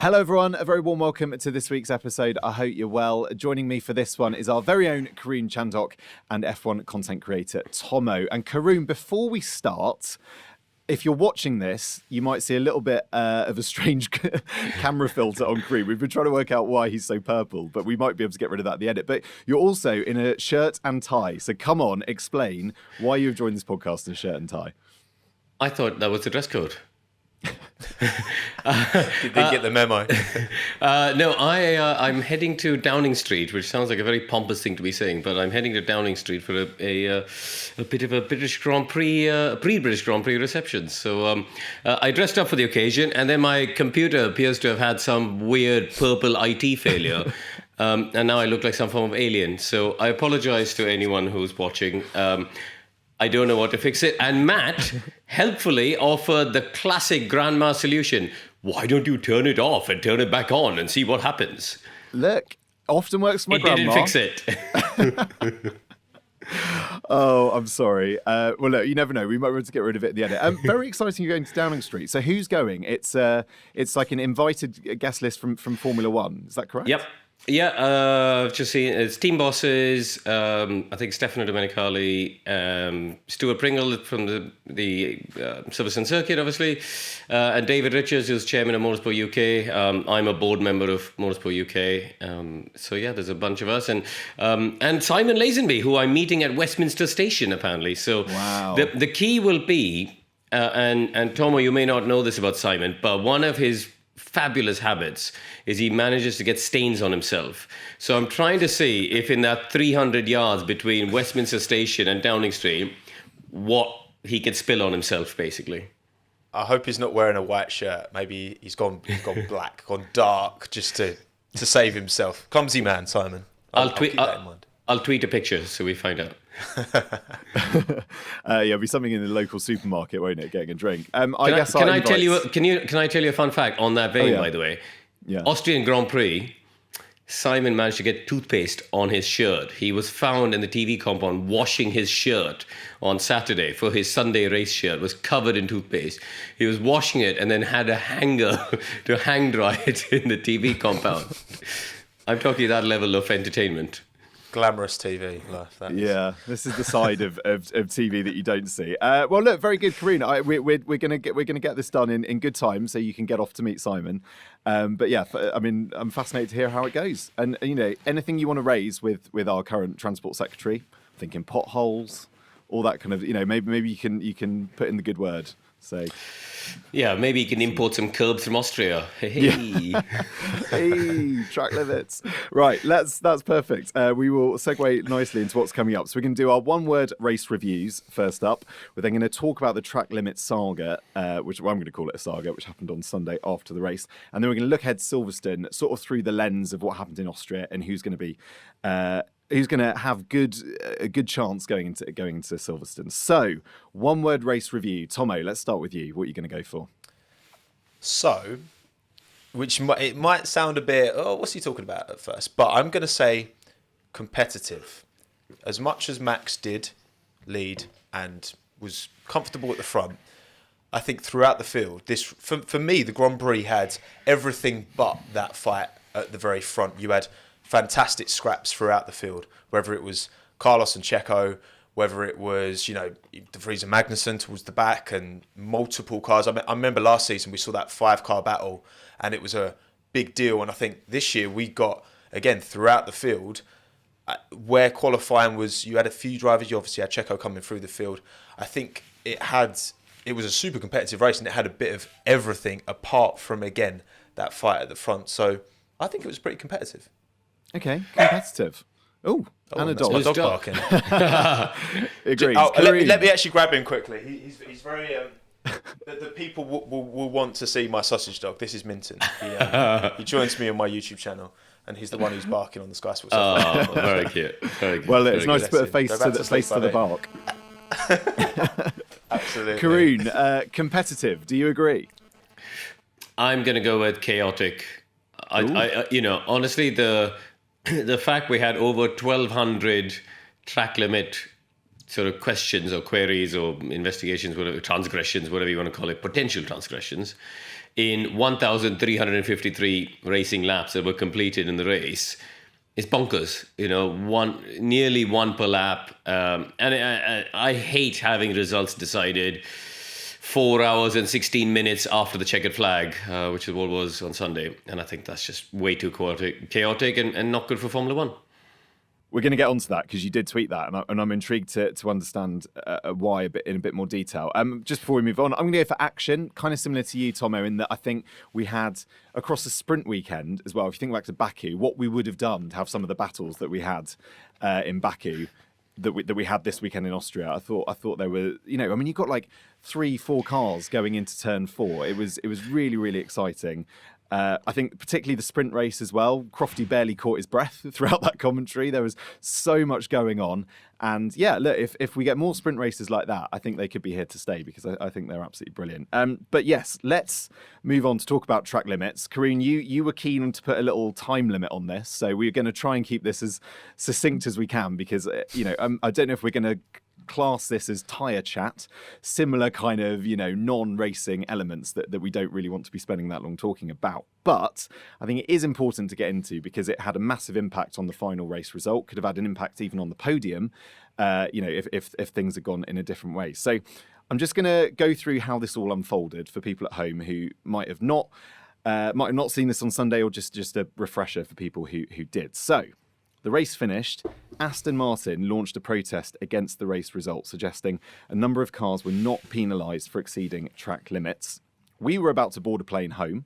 Hello everyone, a very warm welcome to this week's episode. I hope you're well. Joining me for this one is our very own Karun Chandhok and F1 content creator Tommo. And Karun, before we start, if you're watching this, you might see a little bit of a strange camera filter on Karun. We've been trying to work out why he's so purple, but we might be able to get rid of that at the edit. But you're also in a shirt and tie. So come on, explain why you've joined this podcast in a shirt and tie. I thought that was the dress code. Did they get the memo? No, I'm heading to Downing Street, which sounds like a very pompous thing to be saying, but I'm heading to Downing Street for a bit of a British Grand Prix, pre-British Grand Prix reception. So I dressed up for the occasion, and then my computer appears to have had some weird purple IT failure. And now I look like some form of alien. So I apologize to anyone who's watching. I don't know what to fix it. And Matt helpfully offered the classic grandma solution. Why don't you turn it off and turn it back on and see what happens? Look, often works for my grandma. Didn't fix it. Oh, I'm sorry. Well, look, you never know. We might be able to get rid of it at the edit. Very exciting you're going to Downing Street. So who's going? It's like an invited guest list from Formula One. Is that correct? Yep. Yeah, just seeing it's team bosses. I think Stefano Domenicali, Stuart Pringle from the Silverstone circuit, obviously, and David Richards, who's chairman of Motorsport UK. I'm a board member of Motorsport UK. So yeah, there's a bunch of us, and Simon Lazenby, who I'm meeting at Westminster Station apparently. So wow. The key will be, and Tommo, you may not know this about Simon, but one of his fabulous habits is he manages to get stains on himself. So I'm trying to see if in that 300 yards between Westminster Station and Downing Street, what he can spill on himself, basically. I hope he's not wearing a white shirt. Maybe he's gone black, gone dark, just to save himself. Clumsy man, Simon. I'll keep that in mind. I'll tweet a picture so we find out. Yeah, it'll be something in the local supermarket, won't it? Getting a drink. Can I tell you a fun fact on that vein? By the way, yeah. Austrian Grand Prix. Simon managed to get toothpaste on his shirt. He was found in the TV compound washing his shirt on Saturday for his Sunday race shirt. It was covered in toothpaste. He was washing it and then had a hanger to hang dry it in the TV compound. I'm talking that level of entertainment. Glamorous TV life. Yeah, this is the side of TV that you don't see. Well, look, very good, Karun. We're gonna get this done in good time, so you can get off to meet Simon. But yeah, I mean, I'm fascinated to hear how it goes. And you know, anything you want to raise with our current Transport Secretary, thinking potholes, all that kind of, you know, maybe you can put in the good word. So. Yeah, maybe you can import some curbs from Austria. Hey, hey, track limits. Right, that's perfect. We will segue nicely into what's coming up. So we're going to do our one-word race reviews first up. We're then going to talk about the track limit saga, which I'm going to call it a saga, which happened on Sunday after the race. And then we're going to look ahead to Silverstone, sort of through the lens of what happened in Austria and who's going to be... who's going to have a good chance going into Silverstone. So, one-word race review. Tommo, let's start with you. What are you going to go for? So, it might sound a bit, what's he talking about at first? But I'm going to say competitive. As much as Max did lead and was comfortable at the front, I think throughout the field, for me, the Grand Prix had everything but that fight at the very front. You had fantastic scraps throughout the field, whether it was Carlos and Checo, whether it was, De Vries and Magnussen towards the back and multiple cars. I remember last season we saw that 5-car battle and it was a big deal. And I think this year we got, again, throughout the field, where qualifying was, you had a few drivers, you obviously had Checo coming through the field. I think it was a super competitive race and it had a bit of everything apart from, again, that fight at the front. So I think it was pretty competitive. Okay, competitive. Ooh, and a dog. That's my dog barking. Agreed. Let me actually grab him quickly. He's very... the people will want to see my sausage dog. This is Minton. He joins me on my YouTube channel, and he's the one who's barking on the Sky Sports. Oh, very cute. Very good. Well, it's nice to put a face to the bark. Absolutely. Karun, competitive. Do you agree? I'm going to go with chaotic. Honestly, the fact we had over 1,200 track limit sort of questions or queries or investigations, whatever, transgressions, whatever you want to call it, potential transgressions, in 1,353 racing laps that were completed in the race is bonkers. Nearly one per lap. And I hate having results decided 4 hours and 16 minutes after the checkered flag, which is what it was on Sunday. And I think that's just way too chaotic and not good for Formula One. We're going to get onto that because you did tweet that, and I'm intrigued to understand why in a bit more detail. Just before we move on, I'm going to go for action, kind of similar to you, Tommo, in that I think we had across the sprint weekend as well. If you think back to Baku, what we would have done to have some of the battles that we had in Baku that we had this weekend in Austria. I thought there were, you've got like 3-4 cars going into turn 4. It was really, really exciting. I think particularly the sprint race as well. Crofty barely caught his breath throughout that commentary. There was so much going on. And yeah, look, if we get more sprint races like that, I think they could be here to stay because I think they're absolutely brilliant. But yes, let's move on to talk about track limits. Karun, you were keen to put a little time limit on this. So we're going to try and keep this as succinct as we can because, I don't know if we're going to class this as tyre chat, similar kind of, non-racing elements that we don't really want to be spending that long talking about. But I think it is important to get into because it had a massive impact on the final race result, could have had an impact even on the podium, if things had gone in a different way. So I'm just going to go through how this all unfolded for people at home who might have not seen this on Sunday, or just a refresher for people who did. So the race finished. Aston Martin launched a protest against the race result, suggesting a number of cars were not penalised for exceeding track limits. We were about to board a plane home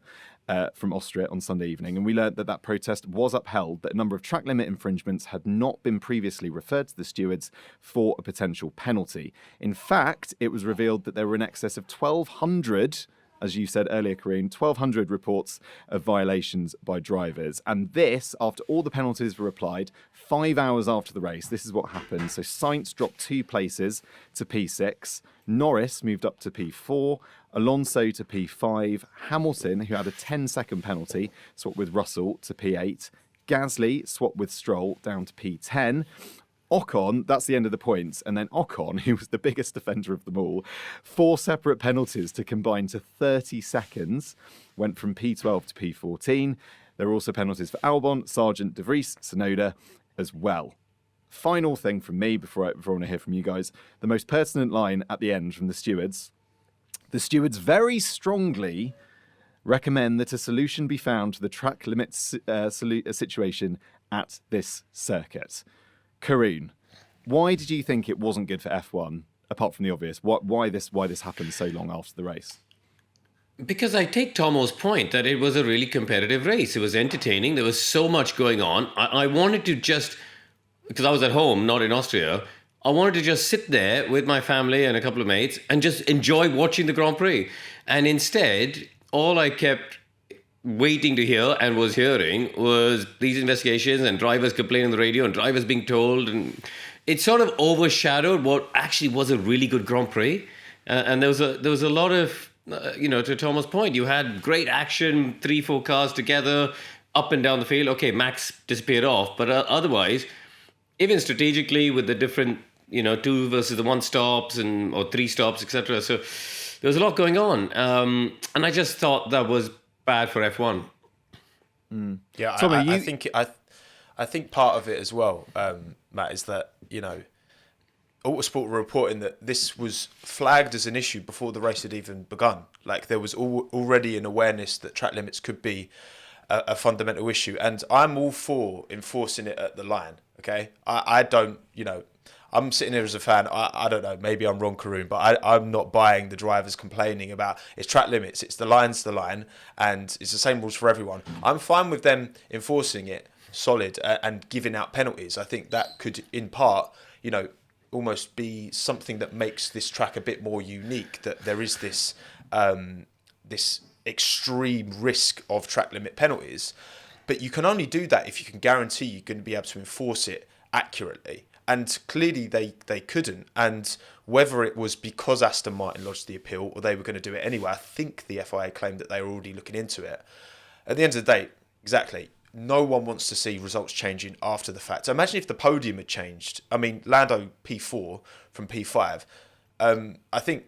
from Austria on Sunday evening, and we learned that protest was upheld, that a number of track limit infringements had not been previously referred to the stewards for a potential penalty. In fact, it was revealed that there were in excess of 1,200, as you said earlier, Karun, 1,200 reports of violations by drivers. And this, after all the penalties were applied, 5 hours after the race, this is what happened. So Sainz dropped 2 places to P6. Norris moved up to P4. Alonso to P5. Hamilton, who had a 10-second penalty, swapped with Russell to P8. Gasly swapped with Stroll down to P10. Ocon, that's the end of the points. And then Ocon, who was the biggest defender of them all, 4 separate penalties to combine to 30 seconds, went from P12 to P14. There were also penalties for Albon, Sargent, De Vries, Tsunoda as well. Final thing from me before I want to hear from you guys. The most pertinent line at the end from the stewards. The stewards very strongly recommend that a solution be found to the track limit situation at this circuit. Karun, why did you think it wasn't good for F1, apart from the obvious? Why this happened so long after the race? Because I take Tommo's point that it was a really competitive race. It was entertaining. There was so much going on. I wanted to just, because I was at home, not in Austria, I wanted to just sit there with my family and a couple of mates and just enjoy watching the Grand Prix. And instead, all I kept waiting to hear and was hearing was these investigations and drivers complaining on the radio and drivers being told, and it sort of overshadowed what actually was a really good Grand Prix. And there was a lot of to Thomas' point, you had great action, 3-4 cars together up and down the field. Okay, Max disappeared off, but otherwise, even strategically with the different 2 versus the 1 stops or 3 stops, etc. So there was a lot going on, and I just thought that was bad for F1. Yeah, I think part of it as well, Matt, is that Autosport were reporting that this was flagged as an issue before the race had even begun. Like there was already an awareness that track limits could be a fundamental issue, and I'm all for enforcing it at the line. Okay, I don't, I'm sitting here as a fan. I don't know, maybe I'm wrong, Karun, but I'm not buying the drivers complaining about it's track limits, it's the line's the line, and it's the same rules for everyone. I'm fine with them enforcing it solid and giving out penalties. I think that could, in part, almost be something that makes this track a bit more unique, that there is this this extreme risk of track limit penalties. But you can only do that if you can guarantee you're going to be able to enforce it accurately. And clearly they couldn't. And whether it was because Aston Martin lodged the appeal or they were going to do it anyway, I think the FIA claimed that they were already looking into it. At the end of the day, exactly, no one wants to see results changing after the fact. So imagine if the podium had changed. I mean, Lando P4 from P5. I think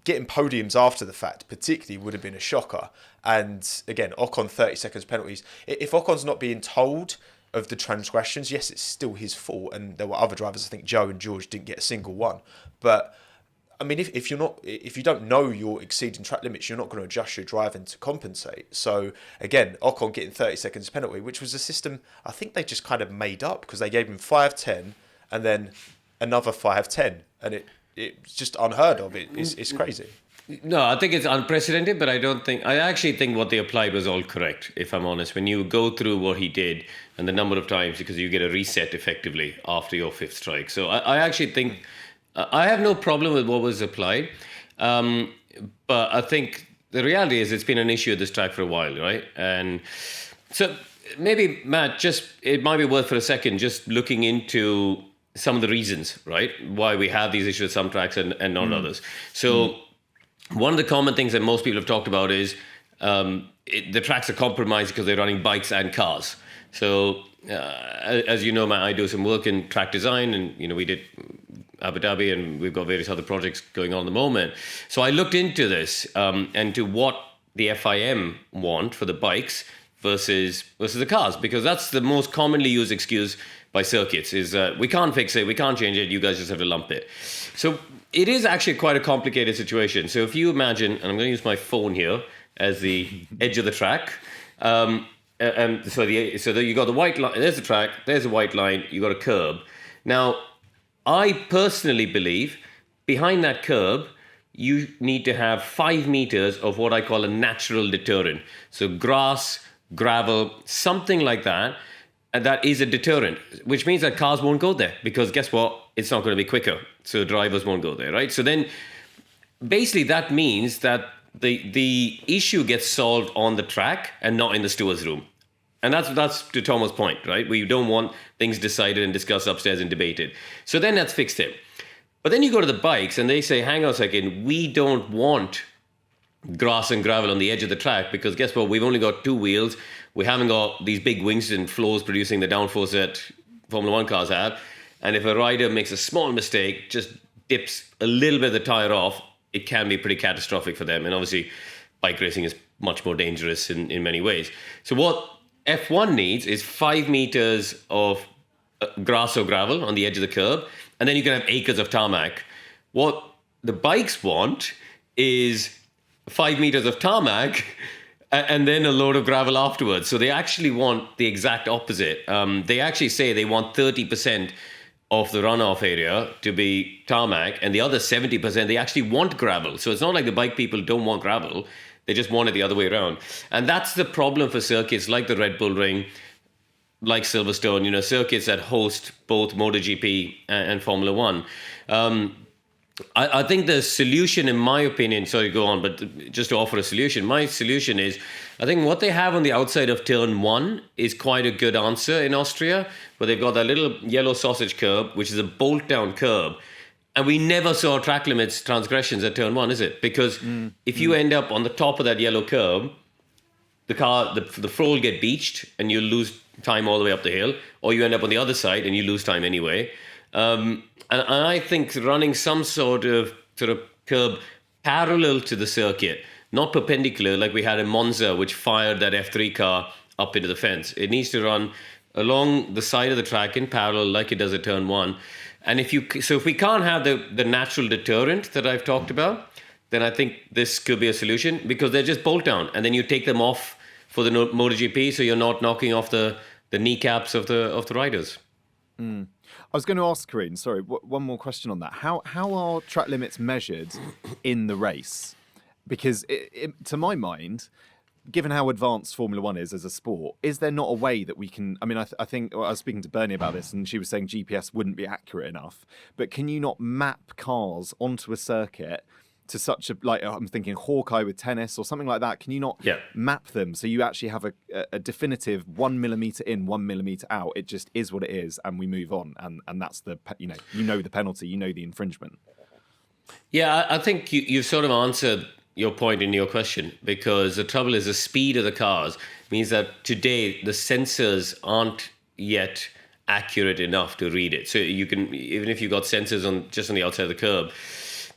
getting podiums after the fact particularly would have been a shocker. And again, Ocon 30 seconds penalties. If Ocon's not being told of the transgressions, yes, it's still his fault. And there were other drivers, I think Joe and George didn't get a single one. But I mean, if you don't know you're exceeding track limits, you're not going to adjust your driving to compensate. So again, Ocon getting 30 seconds penalty, which was a system I think they just kind of made up because they gave him 5-10 and then another 5-10, and it's just unheard of. It's crazy. No, I think it's unprecedented, but I actually think what they applied was all correct, if I'm honest. When you go through what he did and the number of times, because you get a reset effectively after your fifth strike. So I actually think, I have no problem with what was applied. But I think the reality is it's been an issue at this track for a while, right? And so maybe, Matt, it might be worth for a second just looking into some of the reasons, right? Why we have these issues with some tracks and not others. So one of the common things that most people have talked about is the tracks are compromised because they're running bikes and cars. So as you know, Matt, I do some work in track design, and we did Abu Dhabi, and we've got various other projects going on at the moment. So I looked into this and to what the FIM want for the bikes versus the cars, because that's the most commonly used excuse by circuits is we can't fix it, we can't change it, you guys just have to lump it. So it is actually quite a complicated situation. So if you imagine, and I'm going to use my phone here as the edge of the track, and so you got the white line, there's the track, there's a white line, you got a curb. Now, I personally believe behind that curb, you need to have 5 meters of what I call a natural deterrent. So grass, gravel, something like that. And that is a deterrent, which means that cars won't go there because guess what? It's not going to be quicker. So drivers won't go there, right? So then basically that means that the issue gets solved on the track and not in the steward's room. And that's to Tommo's point, right? We don't want things decided and discussed upstairs and debated. So then that's fixed it. But then you go to the bikes and they say, hang on a second, we don't want grass and gravel on the edge of the track because guess what? We've only got 2 wheels. We haven't got these big wings and floors producing the downforce that Formula 1 cars have. And if a rider makes a small mistake, just dips a little bit of the tire off, it can be pretty catastrophic for them. And obviously, bike racing is much more dangerous in many ways. So what F1 needs is 5 meters of grass or gravel on the edge of the curb, and then you can have acres of tarmac. What the bikes want is 5 meters of tarmac and then a load of gravel afterwards. So they actually want the exact opposite. They actually say they want 30% of the runoff area to be tarmac, and the other 70% they actually want gravel. So it's not like the bike people don't want gravel. They just want it the other way around. And that's the problem for circuits like the Red Bull Ring, like Silverstone, circuits that host both MotoGP and Formula 1. I think the solution, in my opinion, sorry, go on, but just to offer a solution, my solution is, I think what they have on the outside of turn 1 is quite a good answer in Austria, where they've got that little yellow sausage curb, which is a bolt-down curb. And we never saw track limits transgressions at turn 1, is it? Because if you end up on the top of that yellow curb, the floor will get beached and you'll lose time all the way up the hill, or you end up on the other side and you lose time anyway. And I think running some sort of curb parallel to the circuit, not perpendicular like we had in Monza, which fired that F3 car up into the fence. It needs to run along the side of the track in parallel like it does at turn 1. And if we can't have the natural deterrent that I've talked about, then I think this could be a solution, because they're just bolt down and then you take them off for the MotoGP, so you're not knocking off the kneecaps of the riders. I was going to ask Karun, sorry, one more question on that. How are track limits measured in the race? Because to my mind, given how advanced Formula 1 is as a sport, is there not a way that we can... I mean, I think I was speaking to Bernie about this, and she was saying GPS wouldn't be accurate enough. But can you not map cars onto a circuit to such a... Like, I'm thinking Hawkeye with tennis or something like that. Can you not map them so you actually have a definitive 1 millimetre in, 1 millimetre out? It just is what it is, and we move on. And that's the... You know the penalty, you know the infringement. Yeah, I think you've sort of answered your point in your question, because the trouble is the speed of the cars means that today the sensors aren't yet accurate enough to read it. So you can, even if you got sensors on just on the outside of the curb,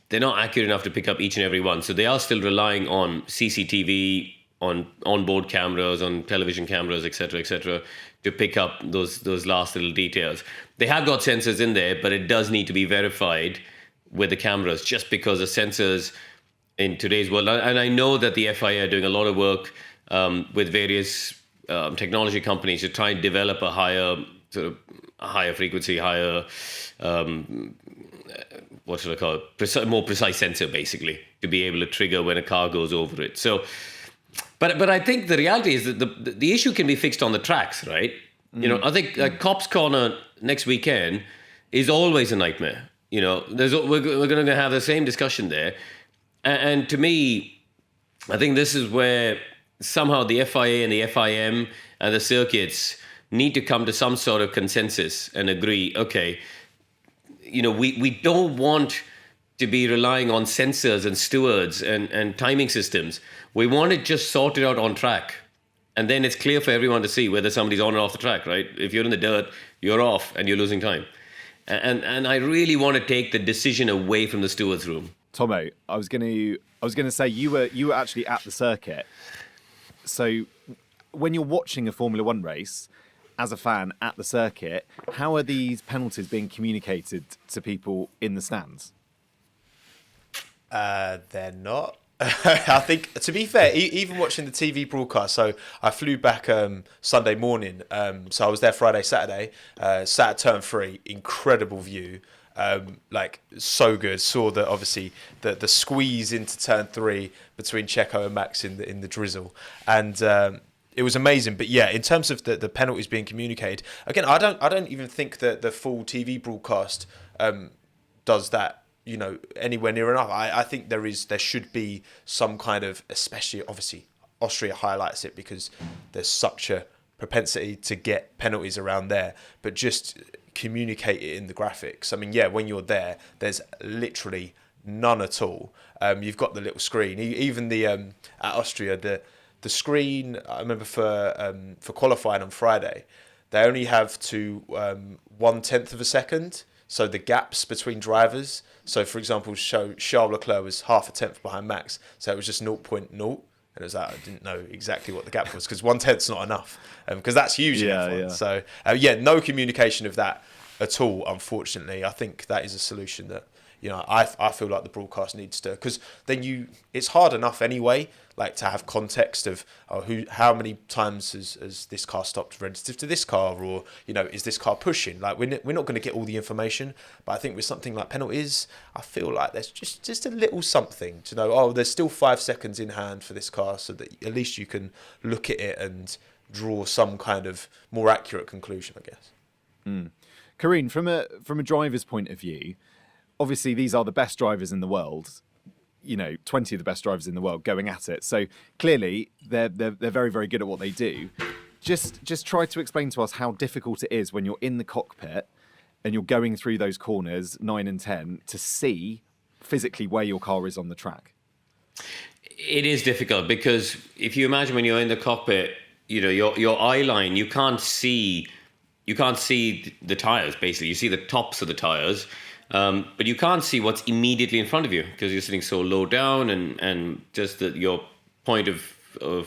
they're not accurate enough to pick up each and every one. So they are still relying on CCTV, on onboard cameras, on television cameras, etc., to pick up those last little details. They have got sensors in there, but it does need to be verified with the cameras, just because the sensors in today's world, and I know that the FIA are doing a lot of work with various technology companies to try and develop a higher frequency, higher what should I call it? More precise sensor, basically, to be able to trigger when a car goes over it. So, but I think the reality is that the issue can be fixed on the tracks, right? You know, I think Cops Corner next weekend is always a nightmare. You know, we're going to have the same discussion there, and to me, I think this is where somehow the FIA and the FIM and the circuits need to come to some sort of consensus and agree, okay, you know, we don't want to be relying on sensors and stewards and timing systems. We want it just sorted out on track. And then it's clear for everyone to see whether somebody's on or off the track, right? If you're in the dirt, you're off and you're losing time. And I really want to take the decision away from the stewards' room. Tommo, I was going to say you were actually at the circuit. So when you're watching a Formula One race as a fan at the circuit, how are these penalties being communicated to people in the stands? They're not. I think, to be fair, even watching the TV broadcast, so I flew back Sunday morning, so I was there Friday, Saturday, sat at turn 3, incredible view, like so good. Saw that obviously the squeeze into turn 3 between Checo and Max in the drizzle, and it was amazing. But yeah, in terms of the penalties being communicated, again, I don't even think that the full TV broadcast does that, you know, anywhere near enough. I think there should be some kind of, especially obviously Austria highlights it because there's such a propensity to get penalties around there, but just communicate it in the graphics. I mean, yeah, when you're there, there's literally none at all. You've got the little screen, even the at Austria, the screen. I remember for qualifying on Friday, they only have to 1/10 of a second. So the gaps between drivers. So, for example, Charles Leclerc was half a tenth behind Max. So it was just 0.0. And it was like, I didn't know exactly what the gap was because 1/10's not enough. Because that's huge in F1. Yeah. So, no communication of that at all, unfortunately. I think that is a solution that, you know, I feel like the broadcast needs to, because then it's hard enough anyway, like to have context of how many times has this car stopped relative to this car, or, you know, is this car pushing? Like we're not going to get all the information, but I think with something like penalties, I feel like there's just a little something to know. There's still 5 seconds in hand for this car, so that at least you can look at it and draw some kind of more accurate conclusion, I guess. Karun, from a driver's point of view, obviously these are the best drivers in the world. You know, 20 of the best drivers in the world going at it. So clearly they're very, very good at what they do. Just try to explain to us how difficult it is when you're in the cockpit and you're going through those corners 9 and 10 to see physically where your car is on the track. It is difficult because if you imagine when you're in the cockpit, you know, your eye line, you can't see the tires. Basically, you see the tops of the tires. But you can't see what's immediately in front of you because you're sitting so low down, and just that your point of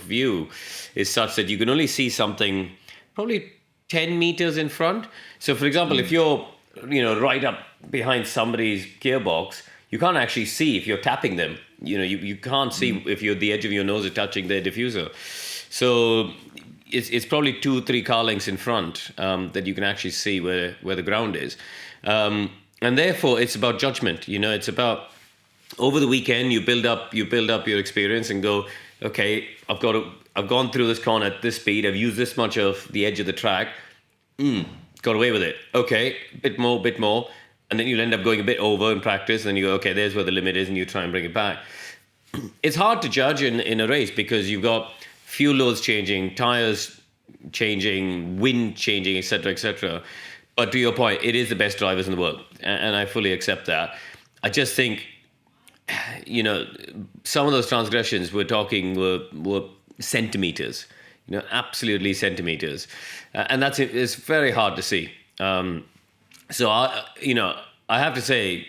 view is such that you can only see something probably 10 meters in front. So, for example, if you're, you know, right up behind somebody's gearbox, you can't actually see if you're tapping them. You know, you can't see if the edge of your nose is touching their diffuser. So it's probably 2-3 car lengths in front that you can actually see where the ground is. And therefore, it's about judgment. You know, it's about over the weekend you build up your experience and go, okay, I've gone through this corner at this speed. I've used this much of the edge of the track. Got away with it. Okay, bit more, and then you'll end up going a bit over in practice. And then you go, okay, there's where the limit is, and you try and bring it back. It's hard to judge in a race because you've got fuel loads changing, tires changing, wind changing, etc., etc. But to your point, it is the best drivers in the world, and I fully accept that. I just think some of those transgressions we're talking were centimeters, absolutely centimeters, and it's very hard to see. So I have to say,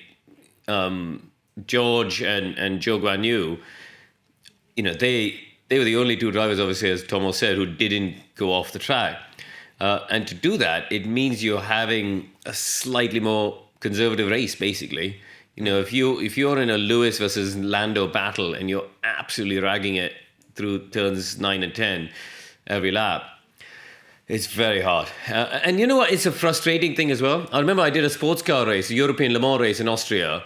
George and Joe Guan Yu, they were the only two drivers, obviously, as Tommo said, who didn't go off the track. And to do that, it means you're having a slightly more conservative race, basically. If you're in a Lewis versus Lando battle and you're absolutely ragging it through turns 9 and 10 every lap, it's very hard. And you know what? It's a frustrating thing as well. I remember I did a sports car race, a European Le Mans race in Austria,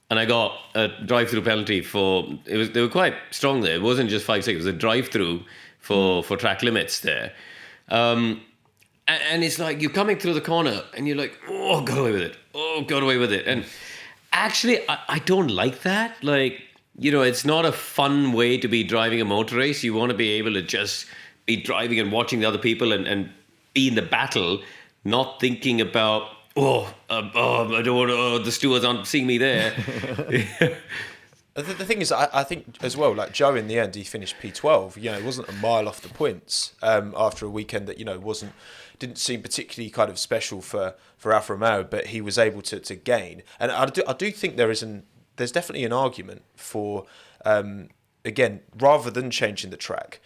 and I got a drive-through penalty they were quite strong there. It wasn't just 5 seconds. It was a drive-through for track limits there. And it's like you're coming through the corner and you're like, oh, got away with it. Oh, got away with it. And actually, I don't like that. Like, it's not a fun way to be driving a motor race. You want to be able to just be driving and watching the other people and be in the battle, not thinking about, I don't want to, the stewards aren't seeing me there. The thing is, I think as well, like Joe in the end, he finished P12. It wasn't a mile off the points after a weekend that, didn't seem particularly kind of special for Alfa Romeo, but he was able to gain. And I do think there's definitely an argument for, again, rather than changing the track,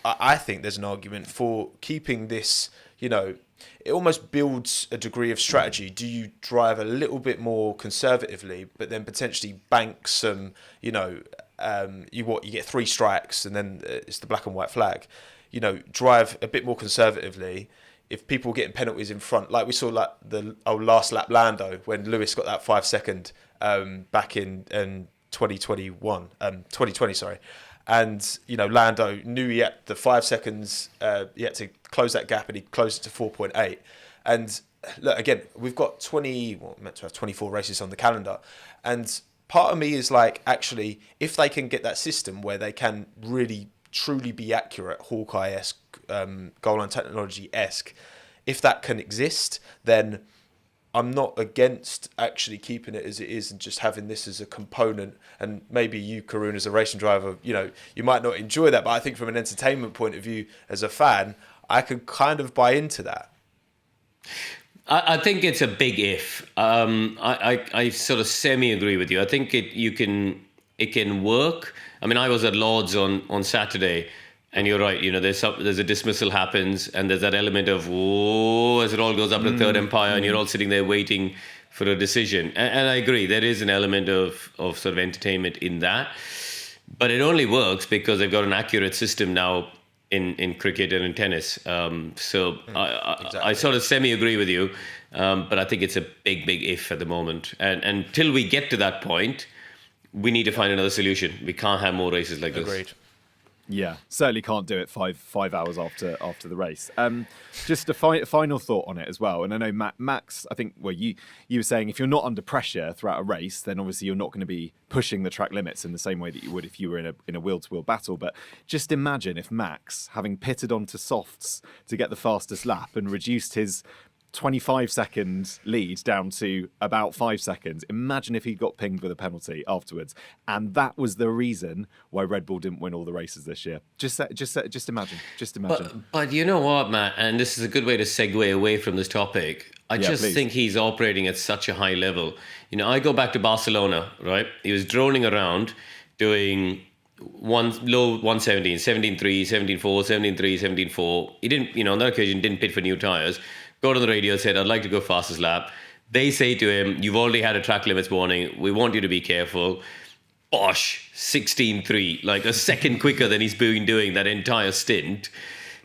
I think there's an argument for keeping this, it almost builds a degree of strategy. Do you drive a little bit more conservatively, but then potentially bank some, you get 3 strikes and then it's the black and white flag. Drive a bit more conservatively. If people were getting penalties in front, like we saw like the last lap Lando, when Lewis got that 5 second back in 2020, sorry. And, Lando knew he had the 5 seconds, he had to close that gap, and he closed it to 4.8. And look, again, we've got meant to have 24 races on the calendar. And part of me is like, actually, if they can get that system where they can really, truly be accurate, Hawkeye-esque, goal line technology-esque, if that can exist, then I'm not against actually keeping it as it is and just having this as a component. And maybe you, Karun, as a racing driver, you might not enjoy that, but I think from an entertainment point of view, as a fan, I could kind of buy into that. I think it's a big if. I sort of semi-agree with you. I think it can work. I mean, I was at Lord's on Saturday, and you're right. There's a dismissal happens, and there's that element of as it all goes up to third umpire, and you're all sitting there waiting for a decision. And I agree, there is an element of sort of entertainment in that, but it only works because they've got an accurate system now in cricket and in tennis. Exactly. I sort of semi-agree with you, but I think it's a big if at the moment. And until we get to that point, we need to find another solution. We can't have more races like this. Agreed. Yeah, certainly can't do it five hours after the race. Just a final thought on it as well. And I know Max, I think, you were saying if you're not under pressure throughout a race, then obviously you're not going to be pushing the track limits in the same way that you would if you were in a wheel-to-wheel battle. But just imagine if Max, having pitted onto softs to get the fastest lap and reduced his 25-second lead down to about 5 seconds. Imagine if he got pinged with a penalty afterwards, and that was the reason why Red Bull didn't win all the races this year. Just imagine. But you know what, Matt, and this is a good way to segue away from this topic. I think he's operating at such a high level. I go back to Barcelona, right? He was droning around doing low 117, 17.3, 17.4, 17.3, 17.4. He didn't, on that occasion, didn't pit for new tyres. Got on the radio, said, I'd like to go fastest lap. They say to him, you've already had a track limits warning. We want you to be careful. Bosh, 16.3, like a second quicker than he's been doing that entire stint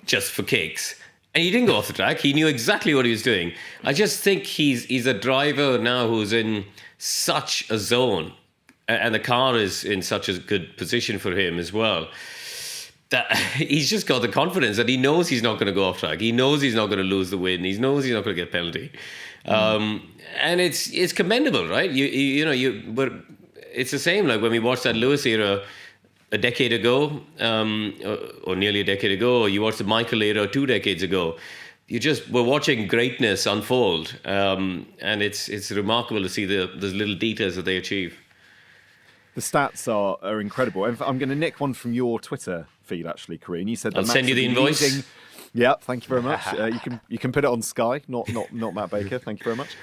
just for kicks. And he didn't go off the track. He knew exactly what he was doing. I just think he's a driver now who's in such a zone. And the car is in such a good position for him as well, that he's just got the confidence that he knows he's not going to go off track. He knows he's not going to lose the win. He knows he's not going to get a penalty. And it's commendable, right? But it's the same like when we watched that Lewis era a decade ago, or nearly a decade ago, or you watched the Michael era 2 decades ago. We're watching greatness unfold, and it's remarkable to see those little details that they achieve. The stats are incredible. I'm going to nick one from your Twitter feed, actually, Karun. You said that I'll send you the invoice. Yeah, thank you very much. You can put it on Sky, not Matt Baker. Thank you very much.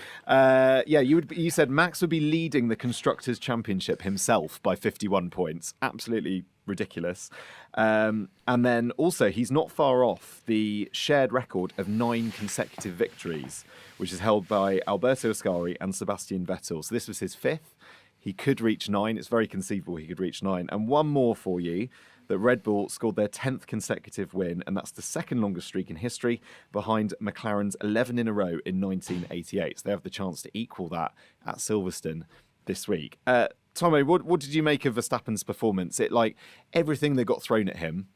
You said Max would be leading the Constructors' Championship himself by 51 points. Absolutely ridiculous. And then also, he's not far off the shared record of 9 consecutive victories, which is held by Alberto Ascari and Sebastian Vettel. So this was his 5th. He could reach 9. It's very conceivable he could reach 9. And one more for you. That Red Bull scored their 10th consecutive win, and that's the second longest streak in history, behind McLaren's 11 in a row in 1988. So they have the chance to equal that at Silverstone this week. Tommo, what did you make of Verstappen's performance? It like everything that got thrown at him,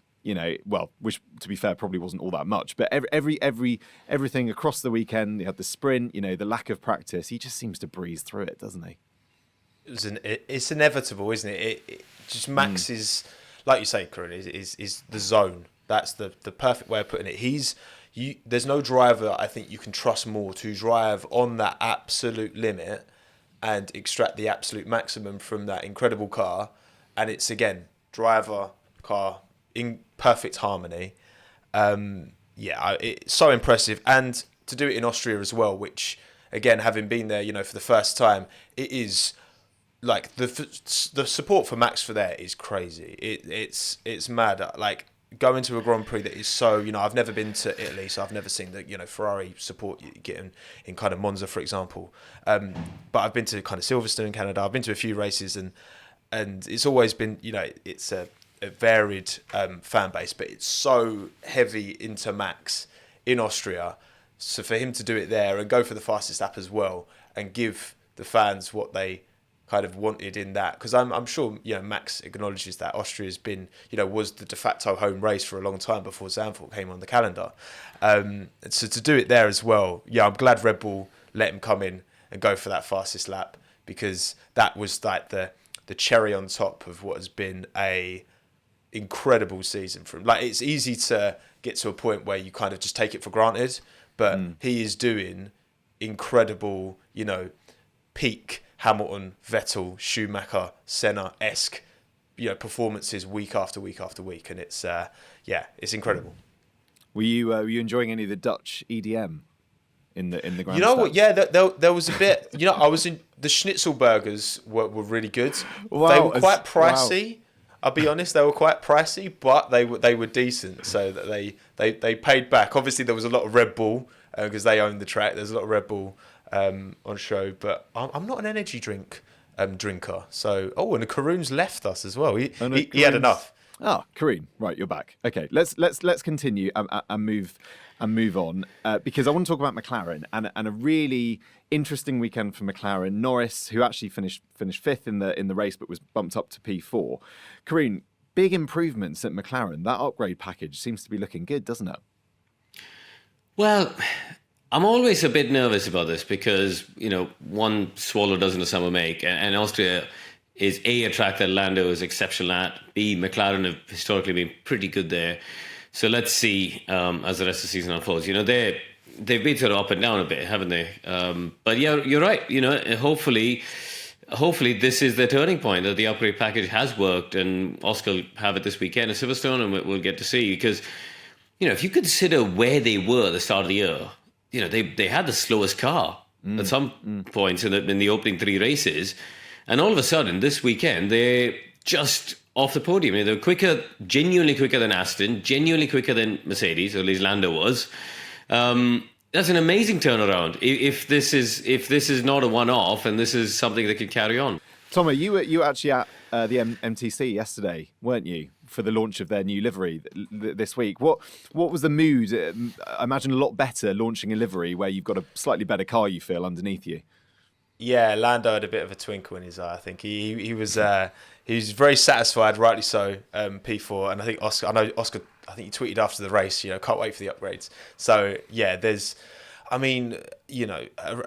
which to be fair probably wasn't all that much, but everything across the weekend. He had the sprint, the lack of practice. He just seems to breeze through it, doesn't he? It's inevitable, isn't it? It just Max is. Like you say, Karun, is the zone. That's the perfect way of putting it. There's no driver I think you can trust more to drive on that absolute limit and extract the absolute maximum from that incredible car. And it's, again, driver, car, in perfect harmony. It's so impressive. And to do it in Austria as well, which, again, having been there, for the first time, it is... Like the support for Max for there is crazy. It's mad. Like going to a Grand Prix that is so, I've never been to Italy, so I've never seen the Ferrari support you get in kind of Monza, for example. But I've been to kind of Silverstone in Canada. I've been to a few races and it's always been it's a varied fan base, but it's so heavy into Max in Austria. So for him to do it there and go for the fastest lap as well and give the fans what they kind of wanted in that, because I'm sure Max acknowledges that Austria's been was the de facto home race for a long time before Zandvoort came on the calendar. So to do it there as well, I'm glad Red Bull let him come in and go for that fastest lap, because that was like the cherry on top of what has been a incredible season for him. Like it's easy to get to a point where you kind of just take it for granted, but he is doing incredible, peak Hamilton, Vettel, Schumacher, Senna-esque, performances week after week after week, and it's it's incredible. Were you enjoying any of the Dutch EDM in the Grand? What? Yeah, there was a bit. I was in the Schnitzel burgers were really good. Wow, they were quite pricey. Wow. I'll be honest, they were quite pricey, but they were decent. So that they paid back. Obviously, there was a lot of Red Bull because they own the track. There's a lot of Red Bull on show, but I'm not an energy drink drinker. So and Karun's left us as well. He had enough. Karun, right, you're back. Okay, let's continue and move on because I want to talk about McLaren and a really interesting weekend for McLaren. Norris, who actually finished 5th in the race but was bumped up to P4. Karun, big improvements at McLaren. That upgrade package seems to be looking good, doesn't it? Well, I'm always a bit nervous about this because, one swallow doesn't a summer make, and Austria is A, a track that Lando is exceptional at, B, McLaren have historically been pretty good there. So let's see as the rest of the season unfolds. They've been sort of up and down a bit, haven't they? But yeah, you're right. Hopefully this is the turning point, that the upgrade package has worked, and Oscar will have it this weekend at Silverstone, and we'll get to see. Because, if you consider where they were at the start of the year, they had the slowest car at some points in the opening 3 races. And all of a sudden, this weekend, they're just off the podium. They're quicker, genuinely quicker than Aston, genuinely quicker than Mercedes, or at least Lando was. That's an amazing turnaround. If this is not a one-off, and this is something that can carry on. Tommo, you were actually at the MTC yesterday, weren't you, for the launch of their new livery this week? What was the mood? I imagine a lot better launching a livery where you've got a slightly better car, you feel, underneath you. Yeah, Lando had a bit of a twinkle in his eye. I think he was very satisfied, rightly so. P4, and I think Oscar. I think he tweeted after the race. Can't wait for the upgrades. So yeah, I mean,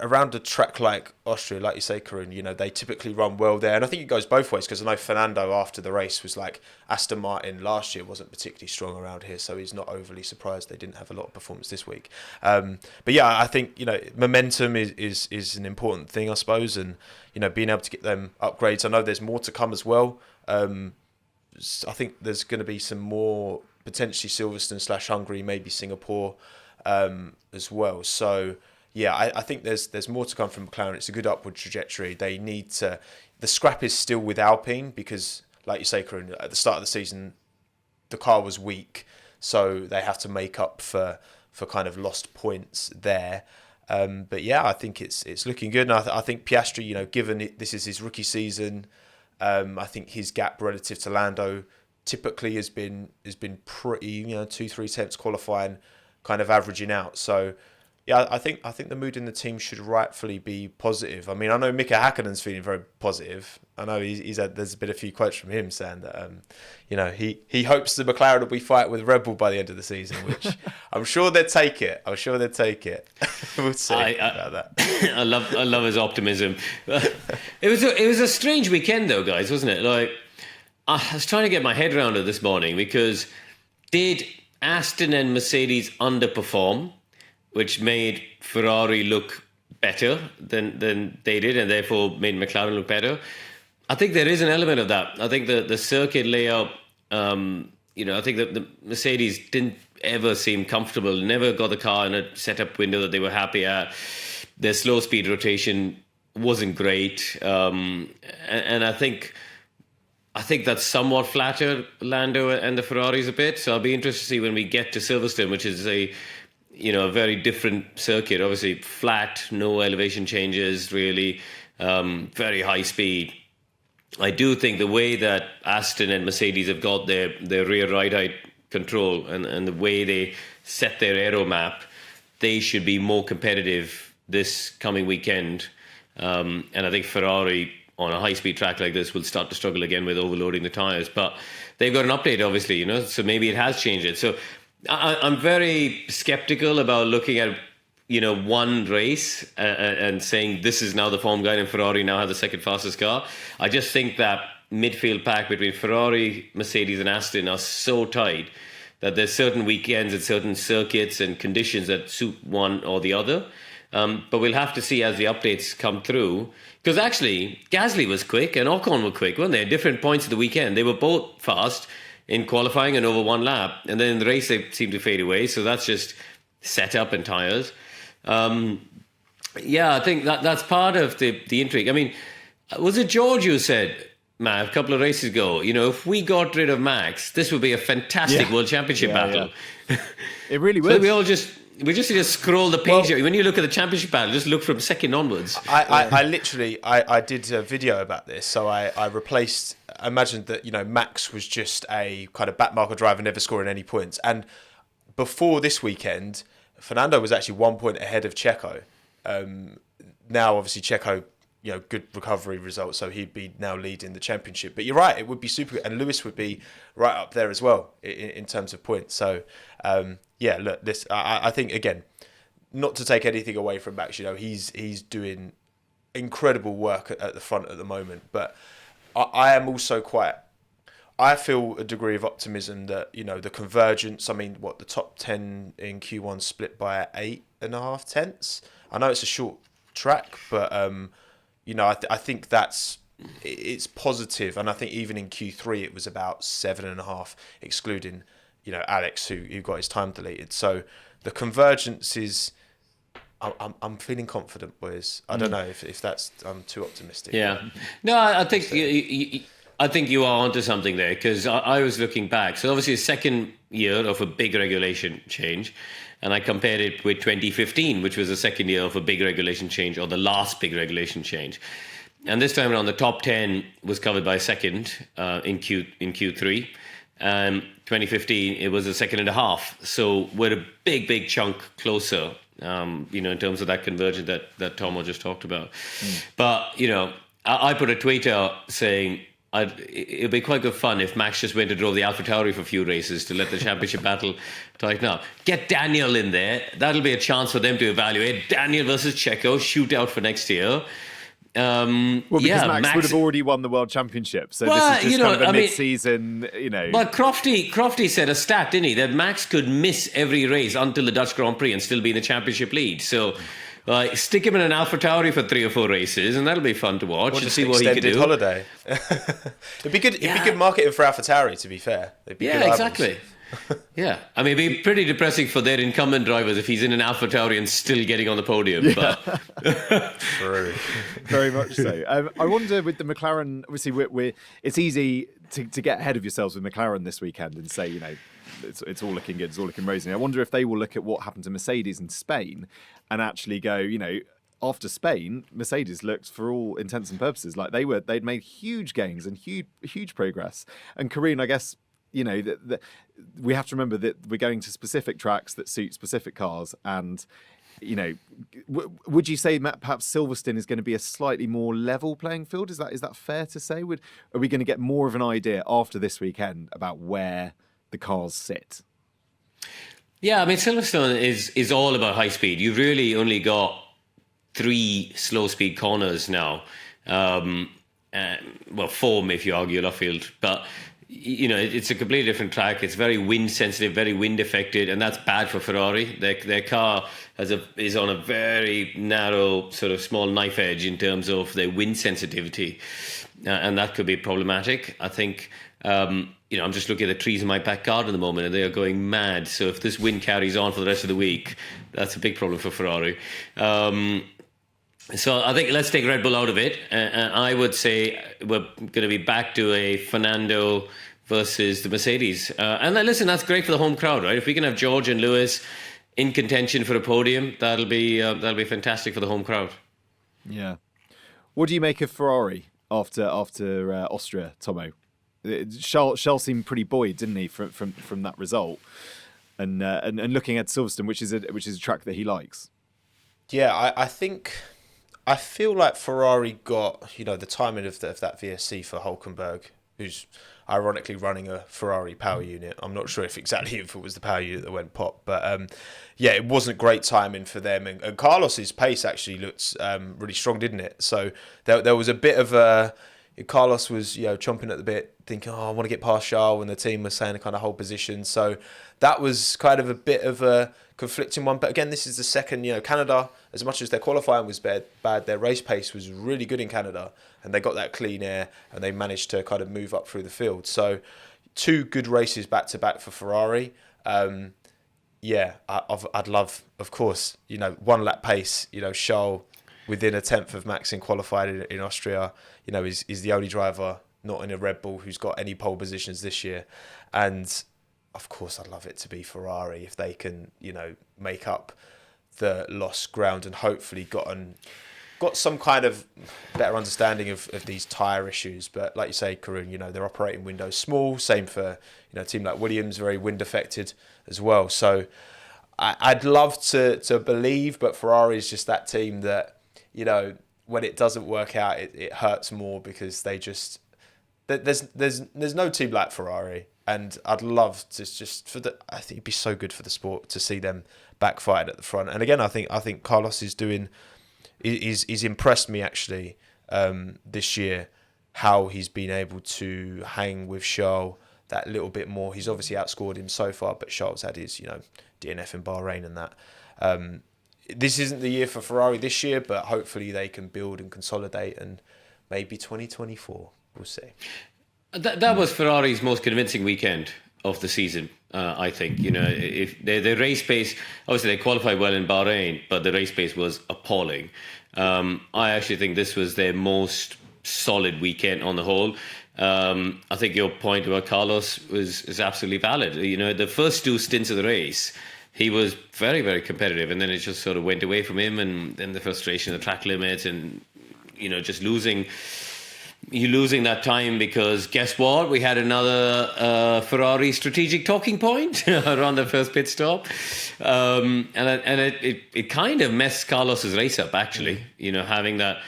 around a track like Austria, like you say, Karun, they typically run well there. And I think it goes both ways, because I know Fernando after the race was like, Aston Martin last year wasn't particularly strong around here, so he's not overly surprised they didn't have a lot of performance this week. But yeah, I think, momentum is an important thing, I suppose, and, being able to get them upgrades. I know there's more to come as well. I think there's going to be some more, potentially Silverstone / Hungary, maybe Singapore as well. So yeah, I think there's more to come from McLaren. It's a good upward trajectory. They need to. The scrap is still with Alpine because, like you say, Karun, at the start of the season, the car was weak, so they have to make up for kind of lost points there. But yeah, I think it's looking good, and I think Piastri, given this is his rookie season, I think his gap relative to Lando typically has been pretty, 2-3 tenths qualifying, kind of averaging out. So yeah, I think the mood in the team should rightfully be positive. I mean, I know Mika Häkkinen's feeling very positive. I know there's been a few quotes from him saying that he hopes the McLaren will be fighting with Red Bull by the end of the season, which I'm sure they'd take it. We'll see about that. I love his optimism. It was a strange weekend though, guys, wasn't it? Like, I was trying to get my head around it this morning, because did Aston and Mercedes underperform, which made Ferrari look better than they did, and therefore made McLaren look better? I think there is an element of that. I think the circuit layout, I think that the Mercedes didn't ever seem comfortable, never got the car in a setup window that they were happy at. Their slow speed rotation wasn't great. And I think that somewhat flattered Lando and the Ferraris a bit. So I'll be interested to see when we get to Silverstone, which is a very different circuit. Obviously flat, no elevation changes really, very high speed. I do think the way that Aston and Mercedes have got their rear ride-height control and the way they set their aero map, they should be more competitive this coming weekend. And I think Ferrari on a high-speed track like this will start to struggle again with overloading the tyres. But they've got an update, obviously, so maybe it has changed it. So I'm very skeptical about looking at one race and saying this is now the form guide and Ferrari now have the second fastest car. I just think that midfield pack between Ferrari, Mercedes and Aston are so tight that there's certain weekends and certain circuits and conditions that suit one or the other. But we'll have to see as the updates come through. Because actually, Gasly was quick and Ocon were quick, weren't they? At different points of the weekend. They were both fast in qualifying and over one lap. And then in the race, they seemed to fade away. So that's just setup and tyres. I think that's part of the intrigue. I mean, was it George who said, Matt, a couple of races ago, if we got rid of Max, this would be a fantastic World Championship battle. Yeah. It really would. So we just need to scroll the page. When you look at the championship battle, just look from second onwards. I literally did a video about this. So I imagined that, Max was just a kind of backmarker driver, never scoring any points. And before this weekend, Fernando was actually 1 point ahead of Checo. Now, obviously, Checo, good recovery results, so he'd be now leading the championship. But you're right, it would be super good. And Lewis would be right up there as well in terms of points. So, look, this I think, again, not to take anything away from Max, he's doing incredible work at the front at the moment. But I am also I feel a degree of optimism that, the convergence, the top 10 in Q1 split by 8.5 tenths. I know it's a short track, but, I think it's positive. And I think even in Q3, it was about 7.5, excluding, Alex, who got his time deleted. So the convergence is... I'm feeling confident, boys. I don't know if that's... I'm too optimistic. Yeah. No, I think... I think you are onto something there, because I was looking back. So obviously the second year of a big regulation change, and I compared it with 2015, which was the second year of a big regulation change, or the last big regulation change. And this time around, the top 10 was covered by a second in Q3. 2015, it was a second and a half. So we're a big chunk closer, in terms of that convergence that Tommo just talked about. But, I put a tweet out saying, it'd be quite good fun if Max just went to drove the AlphaTauri for a few races to let the championship battle tighten up. Get Daniel in there. That'll be a chance for them to evaluate. Daniel versus Checo, shootout for next year. Because Max would have already won the World Championship, so this is just kind of a mid-season, But Crofty said a stat, didn't he, that Max could miss every race until the Dutch Grand Prix and still be in the championship lead. So stick him in an AlphaTauri for 3 or 4 races, and that'll be fun to watch and see what he can do. Holiday. It'd be good. It'd be good marketing for AlphaTauri, to be fair. Exactly. Yeah, I mean, it'd be pretty depressing for their incumbent drivers if he's in an AlphaTauri and still getting on the podium. Yeah. But true, very much so. I wonder with the McLaren. Obviously, it's easy to get ahead of yourselves with McLaren this weekend and say, it's all looking good, it's all looking rosy. I wonder if they will look at what happened to Mercedes in Spain and actually go, after Spain, Mercedes looked, for all intents and purposes, like they'd made huge gains and huge progress. And Karun, I guess, we have to remember that we're going to specific tracks that suit specific cars, and would you say, Matt, perhaps Silverstone is going to be a slightly more level playing field? Is that fair to say? Are we going to get more of an idea after this weekend about where the cars sit? Yeah, I mean, Silverstone is all about high speed. You've really only got 3 slow speed corners now. 4 if you argue Luffield, but it's a completely different track. It's very wind sensitive, very wind affected, and that's bad for Ferrari. Their car is on a very narrow, sort of small knife edge in terms of their wind sensitivity, and that could be problematic. I think, I'm just looking at the trees in my back garden at the moment, and they are going mad. So if this wind carries on for the rest of the week, that's a big problem for Ferrari. So I think let's take Red Bull out of it. And I would say we're going to be back to a Fernando versus the Mercedes. And listen, that's great for the home crowd, right? If we can have George and Lewis in contention for a podium, that'll be fantastic for the home crowd. Yeah. What do you make of Ferrari after Austria, Tommo? Charles seemed pretty buoyed, didn't he, from that result? And looking at Silverstone, which is a track that he likes. Yeah, I feel like Ferrari got, the timing of that VSC for Hülkenberg, who's ironically running a Ferrari power unit. I'm not sure if it was the power unit that went pop, but it wasn't great timing for them. And Carlos's pace actually looked really strong, didn't it? So there was a bit of a... Carlos was, chomping at the bit, thinking, I want to get past Charles, and the team was saying to kind of hold position. So that was kind of a bit of a conflicting one. But again, this is the second, Canada, as much as their qualifying was bad, their race pace was really good in Canada, and they got that clean air, and they managed to kind of move up through the field. So 2 good races back to back for Ferrari. I'd love, of course, 1 lap pace, Charles within a tenth of Max in qualified in Austria, is the only driver not in a Red Bull who's got any pole positions this year. And of course, I'd love it to be Ferrari if they can, make up the lost ground and hopefully got some kind of better understanding of these tyre issues. But like you say, Karun, their operating window's small. Same for, a team like Williams, very wind affected as well. So I'd love to believe, but Ferrari is just that team that, when it doesn't work out, it hurts more because they just... There's no team like Ferrari, and I'd love to I think it'd be so good for the sport to see them backfired at the front. And again, I think Carlos is doing... He's impressed me actually this year, how he's been able to hang with Charles that little bit more. He's obviously outscored him so far, but Charles had his DNF in Bahrain and that. This isn't the year for Ferrari this year, but hopefully they can build and consolidate, and maybe 2024. We'll see. That was Ferrari's most convincing weekend of the season, I think. If the race pace, obviously they qualified well in Bahrain, but the race pace was appalling. I actually think this was their most solid weekend on the whole. I think your point about Carlos is absolutely valid. The first 2 stints of the race, he was very, very competitive, and then it just sort of went away from him, and then the frustration of the track limits and, just losing that time, because guess what? We had another Ferrari strategic talking point around the first pit stop. And it kind of messed Carlos's race up, actually, having that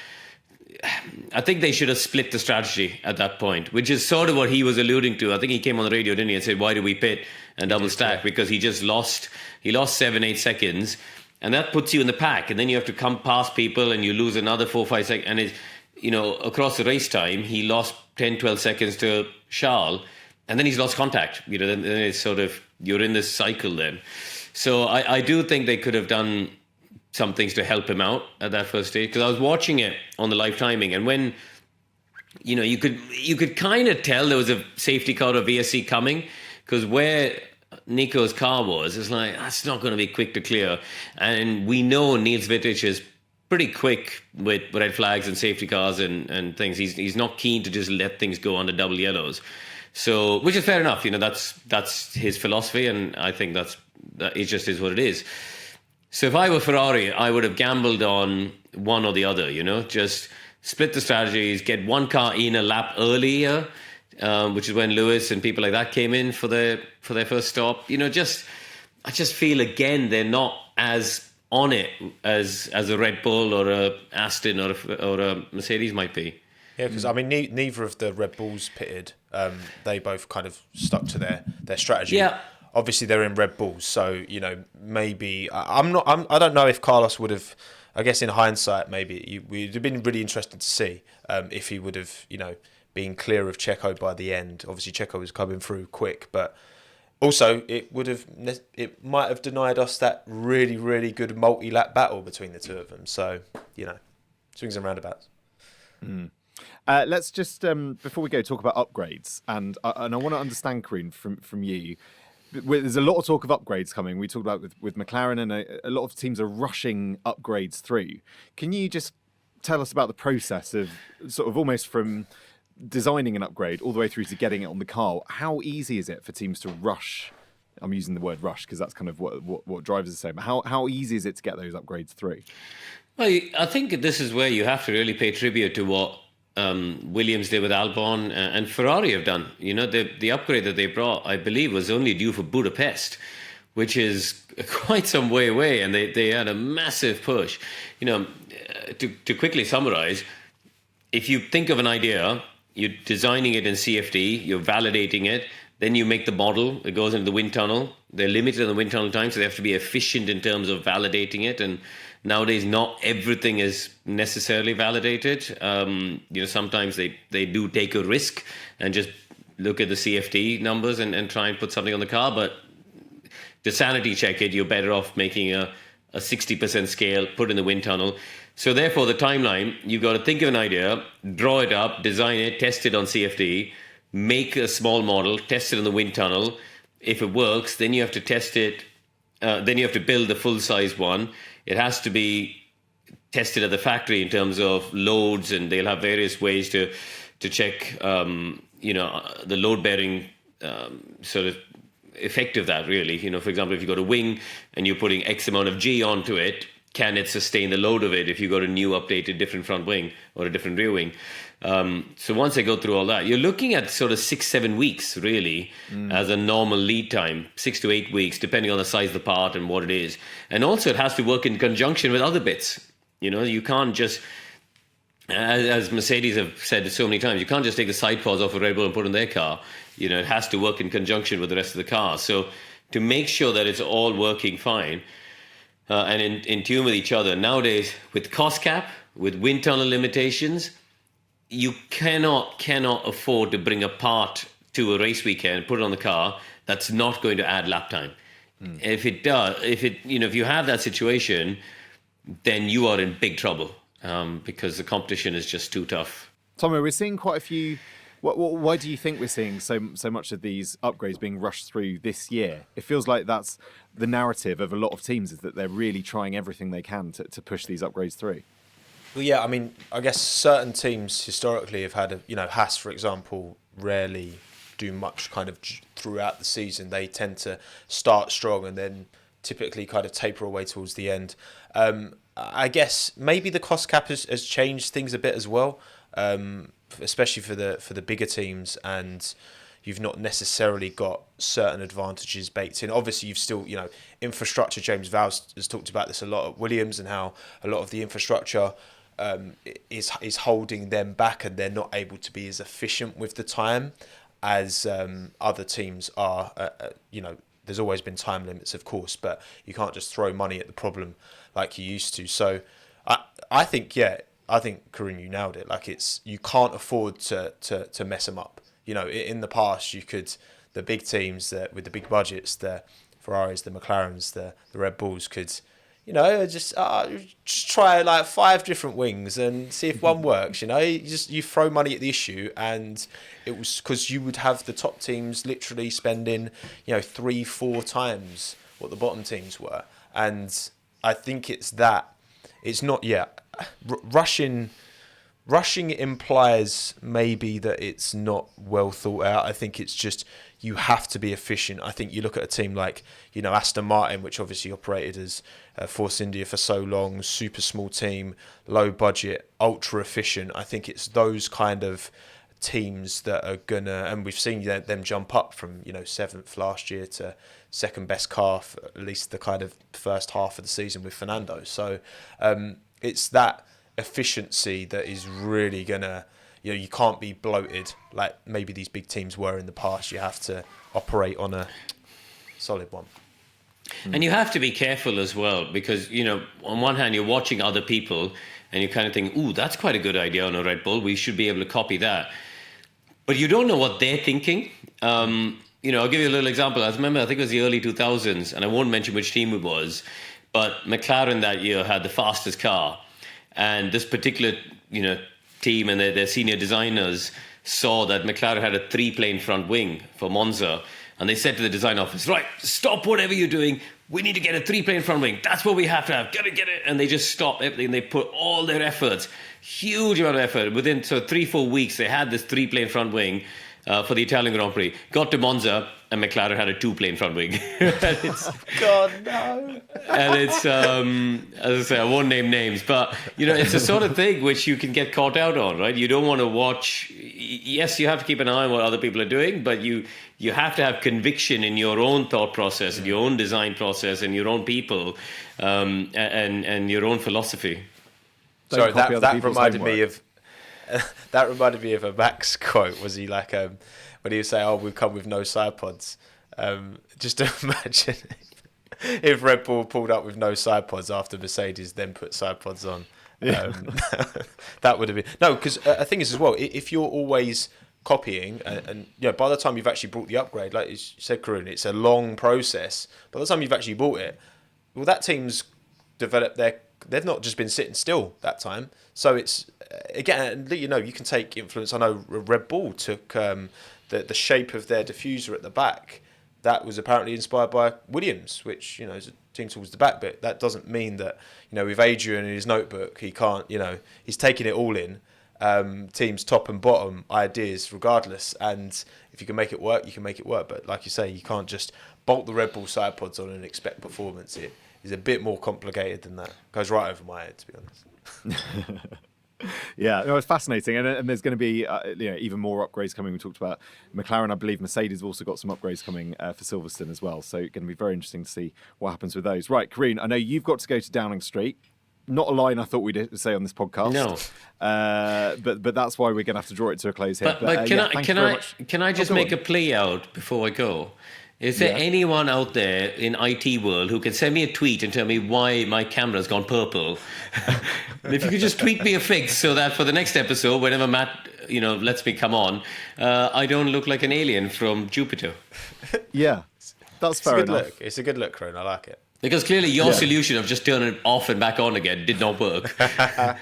I think they should have split the strategy at that point, which is sort of what he was alluding to. I think he came on the radio, didn't he, and said, why do we pit and double stack? Because he just lost 7-8 seconds, and that puts you in the pack, and then you have to come past people and you lose another 4-5 seconds. And it's, across the race time, he lost 10-12 seconds to Charles, and then he's lost contact. Then it's sort of, you're in this cycle then. So I do think they could have done some things to help him out at that first stage, because I was watching it on the live timing, and when you could kind of tell there was a safety car or VSC coming, because where Nico's car was, it's like, that's not going to be quick to clear. And we know Niels Wittich is pretty quick with red flags and safety cars and things. He's not keen to just let things go under double yellows. So, which is fair enough. That's his philosophy, and I think that it just is what it is. So if I were Ferrari, I would have gambled on one or the other, just split the strategies, get one car in a lap earlier, which is when Lewis and people like that came in for their first stop. I just feel, again, they're not as on it as a Red Bull or a Aston or a Mercedes might be. Yeah, because I mean, neither of the Red Bulls pitted. They both kind of stuck to their strategy. Yeah. Obviously, they're in Red Bulls, so maybe I don't know if Carlos would have. I guess in hindsight, maybe we'd have been really interested to see if he would have, been clear of Checo by the end. Obviously, Checo was coming through quick, but also it might have denied us that really, really good multi-lap battle between the two of them. So swings and roundabouts. Mm. Let's just before we go talk about upgrades, and I want to understand, Karun, from you. There's a lot of talk of upgrades coming. We talked about with McLaren, and a lot of teams are rushing upgrades through. Can you just tell us about the process of sort of almost from designing an upgrade all the way through to getting it on the car? How easy is it for teams to rush? I'm using the word rush because that's kind of what drivers are saying. But how easy is it to get those upgrades through? Well, I think this is where you have to really pay tribute to what Williams did with Albon and Ferrari have done. The upgrade that they brought, I believe, was only due for Budapest, which is quite some way away, and they had a massive push. To quickly summarize, if you think of an idea, you're designing it in CFD, you're validating it, then you make the model, it goes into the wind tunnel. They're limited on the wind tunnel time, so they have to be efficient in terms of validating it. And nowadays, not everything is necessarily validated. Sometimes they do take a risk and just look at the CFD numbers and try and put something on the car. But to sanity check it, you're better off making a 60% scale, put in the wind tunnel. So therefore, the timeline, you've got to think of an idea, draw it up, design it, test it on CFD, make a small model, test it in the wind tunnel. If it works, then you have to test it. Then you have to build the full-size one. It has to be tested at the factory in terms of loads, and they'll have various ways to check, the load-bearing sort of effect of that, really. For example, if you've got a wing and you're putting X amount of G onto it, can it sustain the load of it if you've got a new updated different front wing or a different rear wing? So once they go through all that, you're looking at sort of 6-7 weeks, really, as a normal lead time, 6 to 8 weeks, depending on the size of the part and what it is. And also it has to work in conjunction with other bits. You can't just, as Mercedes have said so many times, you can't just take the side pods off a Red Bull and put it in their car. It has to work in conjunction with the rest of the car. So to make sure that it's all working fine and in tune with each other, nowadays with cost cap, with wind tunnel limitations, you cannot afford to bring a part to a race weekend, put it on the car, that's not going to add lap time. If it does, if you have that situation, then you are in big trouble because the competition is just too tough. Tommo, we're seeing quite a few. Why do you think we're seeing so much of these upgrades being rushed through this year? It feels like that's the narrative of a lot of teams, is that they're really trying everything they can to push these upgrades through. Well, yeah, I mean, I guess certain teams historically have had, Haas, for example, rarely do much kind of throughout the season. They tend to start strong and then typically kind of taper away towards the end. I guess maybe the cost cap has changed things a bit as well, especially for the bigger teams, and you've not necessarily got certain advantages baked in. Obviously, you've still, infrastructure. James Vowles has talked about this a lot at Williams, and how a lot of the infrastructure is holding them back, and they're not able to be as efficient with the time as other teams are. There's always been time limits, of course, but you can't just throw money at the problem like you used to. So I think Karun, you nailed it. Like, you can't afford to mess them up. In the past, the big teams with the big budgets, the Ferraris, the McLarens, the Red Bulls could, just try like 5 different wings and see if one works. You throw money at the issue, and it was because you would have the top teams literally spending 3-4 times what the bottom teams were. And I think it's not rushing implies maybe that it's not well thought out. I think it's just, you have to be efficient. I think you look at a team like, Aston Martin, which obviously operated as Force India for so long, super small team, low budget, ultra efficient. I think it's those kind of teams that are gonna, and we've seen them jump up from 7th last year to second best car for at least the kind of first half of the season with Fernando. So it's that efficiency that is really gonna, you can't be bloated like maybe these big teams were in the past. You have to operate on a solid one. And you have to be careful as well, because, on one hand, you're watching other people and you kind of think, ooh, that's quite a good idea on a Red Bull. We should be able to copy that. But you don't know what they're thinking. I'll give you a little example. I think it was the early 2000s, and I won't mention which team it was, but McLaren that year had the fastest car. And this particular, team and their senior designers saw that McLaren had a 3-plane front wing for Monza. And they said to the design office, right, stop whatever you're doing. We need to get a 3-plane front wing. That's what we have to have. Get it. And they just stopped everything. They put all their efforts, huge amount of effort. Within 3-4 weeks, they had this 3-plane front wing for the Italian Grand Prix. Got to Monza, and McLaren had a 2-plane front wing. God, no. And it's, as I say, I won't name names, but, it's the sort of thing which you can get caught out on, right? You don't want to watch. Yes, you have to keep an eye on what other people are doing, but you have to have conviction in your own thought process, in your own design process, and your own people, and your own philosophy. Sorry, that reminded me of a Max quote. Was he like when he was saying, "Oh, we've come with no side pods." Just imagine if Red Bull pulled up with no side pods after Mercedes then put side pods on. That would have been because the thing is as well, if you're always copying and by the time you've actually brought the upgrade, like you said, Karun, it's a long process. By the time you've actually bought it, well, that team's developed they've not just been sitting still that time. So it's again, you can take influence. I know Red Bull took the shape of their diffuser at the back. That was apparently inspired by Williams, which is a team towards the back. But that doesn't mean that with Adrian in his notebook, he can't. He's taking it all in. Teams top and bottom ideas, regardless. And if you can make it work, you can make it work. But like you say, you can't just bolt the Red Bull side pods on and expect performance. It is a bit more complicated than that. Goes right over my head, to be honest. Yeah, it's fascinating, and there's going to be even more upgrades coming. We talked about McLaren. I believe Mercedes have also got some upgrades coming for Silverstone as well. So going to be very interesting to see what happens with those. Right, Karun, I know you've got to go to Downing Street. Not a line I thought we'd say on this podcast. No, but that's why we're going to have to draw it to a close here. But can I just make a plea out before I go? Is there anyone out there in IT world who can send me a tweet and tell me why my camera's gone purple? If you could just tweet me a fix so that for the next episode, whenever Matt, lets me come on, I don't look like an alien from Jupiter. Yeah, that's fair enough. It's a good look, Karun. I like it. Because clearly your solution of just turning it off and back on again did not work. Well,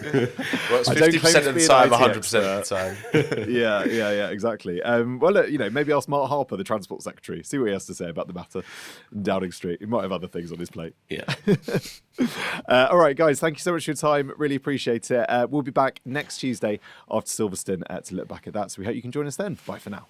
it's 50% of the time, 100% of the time. Yeah, exactly. Well, look, maybe ask Mark Harper, the Transport Secretary, see what he has to say about the matter in Downing Street. He might have other things on his plate. Yeah. All right, guys, thank you so much for your time. Really appreciate it. We'll be back next Tuesday after Silverstone to look back at that. So we hope you can join us then. Bye for now.